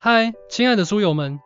嗨，亲爱的书友们，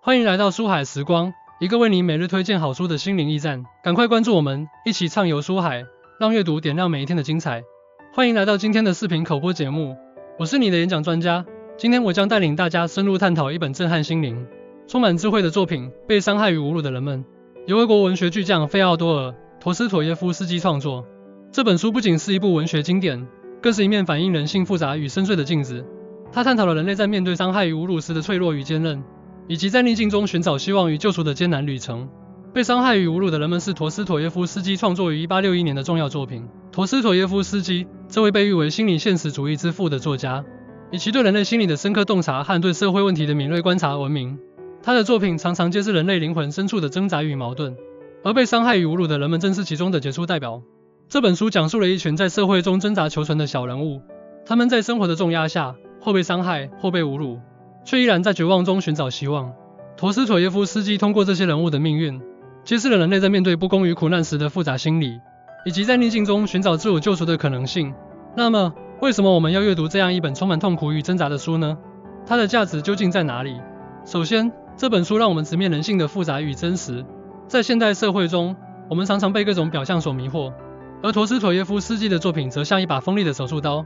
欢迎来到书海时光，一个为你每日推荐好书的心灵驿站。赶快关注我们，一起畅游书海，让阅读点亮每一天的精彩。欢迎来到今天的视频口播节目，我是你的演讲专家。今天我将带领大家深入探讨一本震撼心灵、充满智慧的作品《被伤害与侮辱的人们》，由俄国文学巨匠费奥多尔·陀思妥耶夫斯基创作。这本书不仅是一部文学经典，更是一面反映人性复杂与深邃的镜子。它探讨了人类在面对伤害与侮辱时的脆弱与坚韧，以及在逆境中寻找希望与救赎的艰难旅程。被伤害与侮辱的人们是陀思妥耶夫斯基创作于1861年的重要作品。陀思妥耶夫斯基这位被誉为心理现实主义之父的作家，以其对人类心理的深刻洞察和对社会问题的敏锐观察闻名。他的作品常常揭示人类灵魂深处的挣扎与矛盾，而被伤害与侮辱的人们正是其中的杰出代表。这本书讲述了一群在社会中挣扎求存的小人物，他们在生活的重压下，或被伤害，或被侮辱，却依然在绝望中寻找希望。陀思妥耶夫斯基通过这些人物的命运，揭示了人类在面对不公与苦难时的复杂心理，以及在逆境中寻找自我救赎的可能性。那么，为什么我们要阅读这样一本充满痛苦与挣扎的书呢？它的价值究竟在哪里？首先，这本书让我们直面人性的复杂与真实。在现代社会中，我们常常被各种表象所迷惑，而陀思妥耶夫斯基的作品则像一把锋利的手术刀，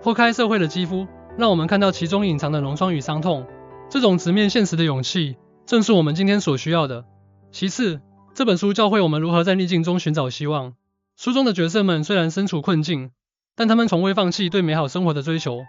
剖开社会的肌肤，让我们看到其中隐藏的脓疮与伤痛。这种直面现实的勇气，正是我们今天所需要的。其次，这本书教会我们如何在逆境中寻找希望。书中的角色们虽然身处困境，但他们从未放弃对美好生活的追求。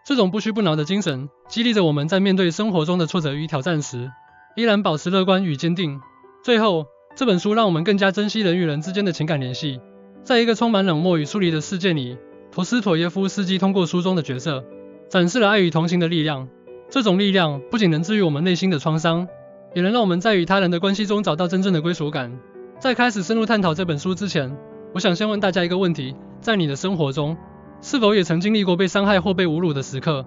这种不屈不挠的精神，激励着我们在面对生活中的挫折与挑战时，依然保持乐观与坚定。最后，这本书让我们更加珍惜人与人之间的情感联系。在一个充满冷漠与疏离的世界里，陀思妥耶夫斯基通过书中的角色，展示了爱与同情的力量。这种力量不仅能治愈我们内心的创伤，也能让我们在与他人的关系中找到真正的归属感。在开始深入探讨这本书之前，我想先问大家一个问题：在你的生活中，是否也曾经历过被伤害或被侮辱的时刻？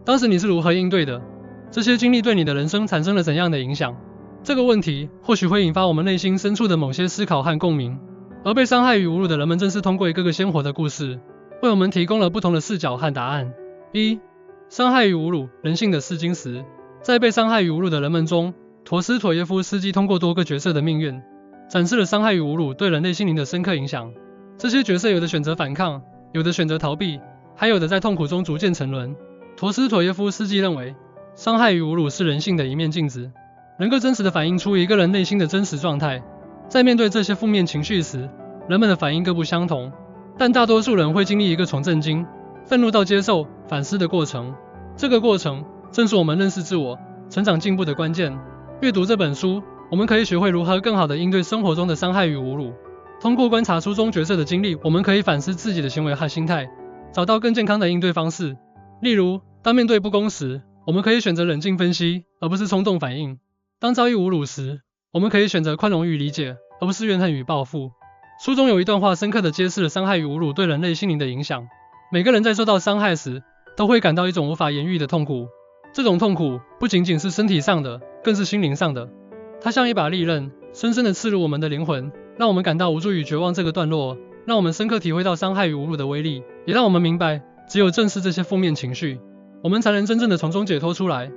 当时你是如何应对的？这些经历对你的人生产生了怎样的影响？这个问题或许会引发我们内心深处的某些思考和共鸣。而被伤害与侮辱的人们正是通过一个个鲜活的故事，为我们提供了不同的视角和答案。1. 伤害与侮辱，人性的试金石。在被伤害与侮辱的人们中，陀思妥耶夫斯基通过多个角色的命运，展示了伤害与侮辱对人类心灵的深刻影响。这些角色有的选择反抗，有的选择逃避，还有的在痛苦中逐渐沉沦。陀思妥耶夫斯基认为，伤害与侮辱是人性的一面镜子，能够真实地反映出一个人内心的真实状态。在面对这些负面情绪时，人们的反应各不相同，但大多数人会经历一个从震惊、愤怒到接受、反思的过程。这个过程正是我们认识自我、成长进步的关键。阅读这本书，我们可以学会如何更好地应对生活中的伤害与侮辱。通过观察书中角色的经历，我们可以反思自己的行为和心态，找到更健康的应对方式。例如，当面对不公时，我们可以选择冷静分析，而不是冲动反应；当遭遇侮辱时，我们可以选择宽容与理解，而不是怨恨与报复。书中有一段话深刻地揭示了伤害与侮辱对人类心灵的影响。每个人在受到伤害时，都会感到一种无法言喻的痛苦。这种痛苦不仅仅是身体上的，更是心灵上的。它像一把利刃，深深地刺入我们的灵魂，让我们感到无助与绝望。这个段落让我们深刻体会到伤害与侮辱的威力，也让我们明白，只有正视这些负面情绪，我们才能真正地从中解脱出来。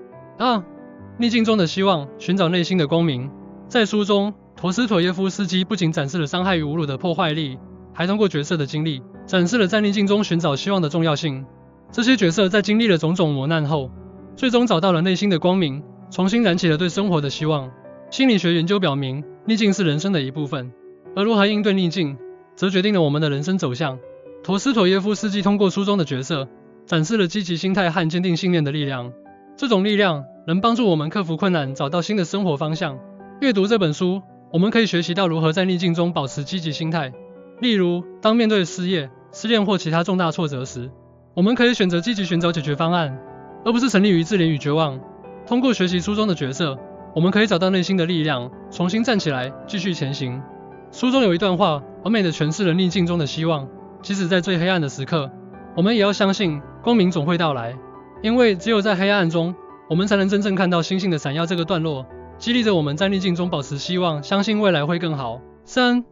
逆境中的希望，寻找内心的光明。在书中，陀思妥耶夫斯基不仅展示了伤害与侮辱的破坏力，还通过角色的经历，展示了在逆境中寻找希望的重要性。这些角色在经历了种种磨难后，最终找到了内心的光明，重新燃起了对生活的希望。心理学研究表明，逆境是人生的一部分，而如何应对逆境，则决定了我们的人生走向。陀思妥耶夫斯基通过书中的角色，展示了积极心态和坚定信念的力量。这种力量能帮助我们克服困难，找到新的生活方向。阅读这本书，我们可以学习到如何在逆境中保持积极心态。例如，当面对失业、失恋或其他重大挫折时，我们可以选择积极寻找解决方案，而不是沉溺于自怜与绝望。通过学习书中的角色，我们可以找到内心的力量，重新站起来，继续前行。书中有一段话，完美地诠释了逆境中的希望。即使在最黑暗的时刻，我们也要相信光明总会到来，因为只有在黑暗中，我们才能真正看到星星的闪耀。这个段落激励着我们在逆境中保持希望，相信未来会更好。3.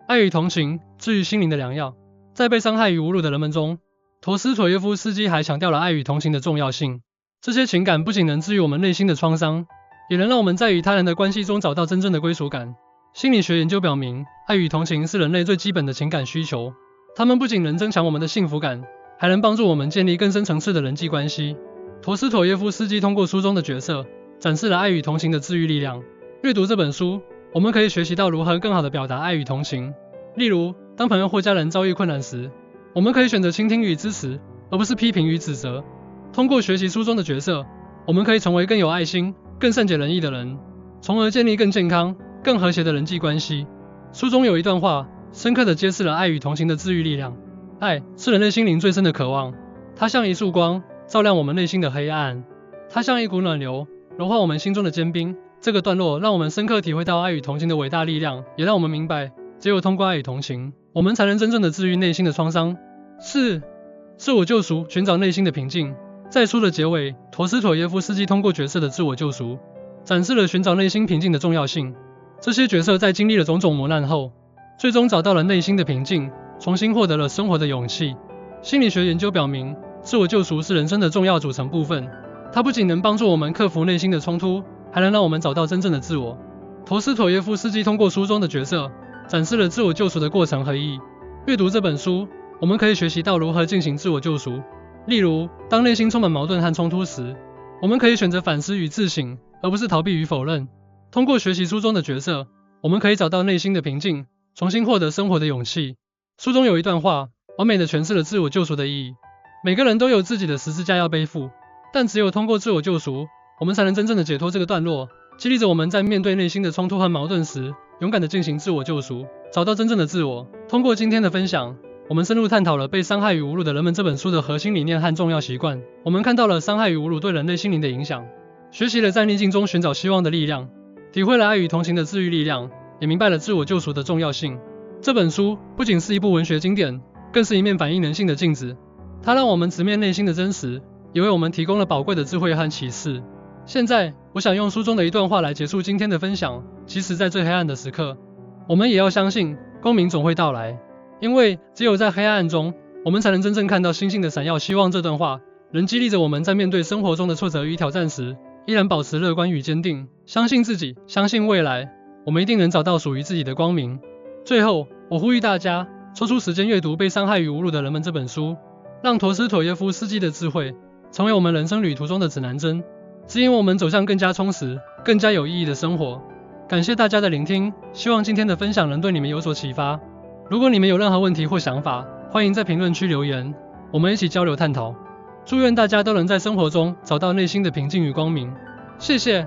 爱与同情，治愈心灵的良药。在被伤害与侮辱的人们中，陀思妥耶夫斯基还强调了爱与同情的重要性。这些情感不仅能治愈我们内心的创伤，也能让我们在与他人的关系中找到真正的归属感。心理学研究表明，爱与同情是人类最基本的情感需求，它们不仅能增强我们的幸福感，还能帮助我们建立更深层次的人际关系。陀思妥耶夫斯基通过书中的角色，展示了爱与同情的治愈力量。阅读这本书，我们可以学习到如何更好地表达爱与同情。例如，当朋友或家人遭遇困难时，我们可以选择倾听与支持，而不是批评与指责。通过学习书中的角色，我们可以成为更有爱心、更善解人意的人，从而建立更健康、更和谐的人际关系。书中有一段话，深刻地揭示了爱与同情的治愈力量。爱是人类心灵最深的渴望，它像一束光，照亮我们内心的黑暗；它像一股暖流，融化我们心中的坚冰。这个段落让我们深刻体会到爱与同情的伟大力量，也让我们明白，只有通过爱与同情，我们才能真正的治愈内心的创伤。4. 自我救赎，寻找内心的平静。在书的结尾，陀思妥耶夫斯基通过角色的自我救赎，展示了寻找内心平静的重要性。这些角色在经历了种种磨难后，最终找到了内心的平静，重新获得了生活的勇气。心理学研究表明，自我救赎是人生的重要组成部分，它不仅能帮助我们克服内心的冲突，还能让我们找到真正的自我。陀思妥耶夫斯基通过书中的角色，展示了自我救赎的过程和意义。阅读这本书，我们可以学习到如何进行自我救赎。例如，当内心充满矛盾和冲突时，我们可以选择反思与自省，而不是逃避与否认。通过学习书中的角色，我们可以找到内心的平静，重新获得生活的勇气。书中有一段话，完美地诠释了自我救赎的意义。每个人都有自己的十字架要背负，但只有通过自我救赎，我们才能真正的解脱这个段落，激励着我们在面对内心的冲突和矛盾时，勇敢地进行自我救赎，找到真正的自我。通过今天的分享，我们深入探讨了《被伤害与侮辱的人们》这本书的核心理念和重要习惯。我们看到了伤害与侮辱对人类心灵的影响，学习了在逆境中寻找希望的力量，体会了爱与同情的治愈力量，也明白了自我救赎的重要性。这本书不仅是一部文学经典，更是一面反映人性的镜子。它让我们直面内心的真实，也为我们提供了宝贵的智慧和启示。现在，我想用书中的一段话来结束今天的分享。即使在最黑暗的时刻，我们也要相信，光明总会到来。因为只有在黑暗中，我们才能真正看到星星的闪耀。希望这段话能激励着我们在面对生活中的挫折与挑战时，依然保持乐观与坚定，相信自己，相信未来，我们一定能找到属于自己的光明。最后，我呼吁大家抽出时间阅读《被伤害与侮辱的人们》这本书，让陀思妥耶夫斯基的智慧成为我们人生旅途中的指南针，指引我们走向更加充实、更加有意义的生活。感谢大家的聆听，希望今天的分享能对你们有所启发。如果你们有任何问题或想法，欢迎在评论区留言，我们一起交流探讨。祝愿大家都能在生活中找到内心的平静与光明。谢谢。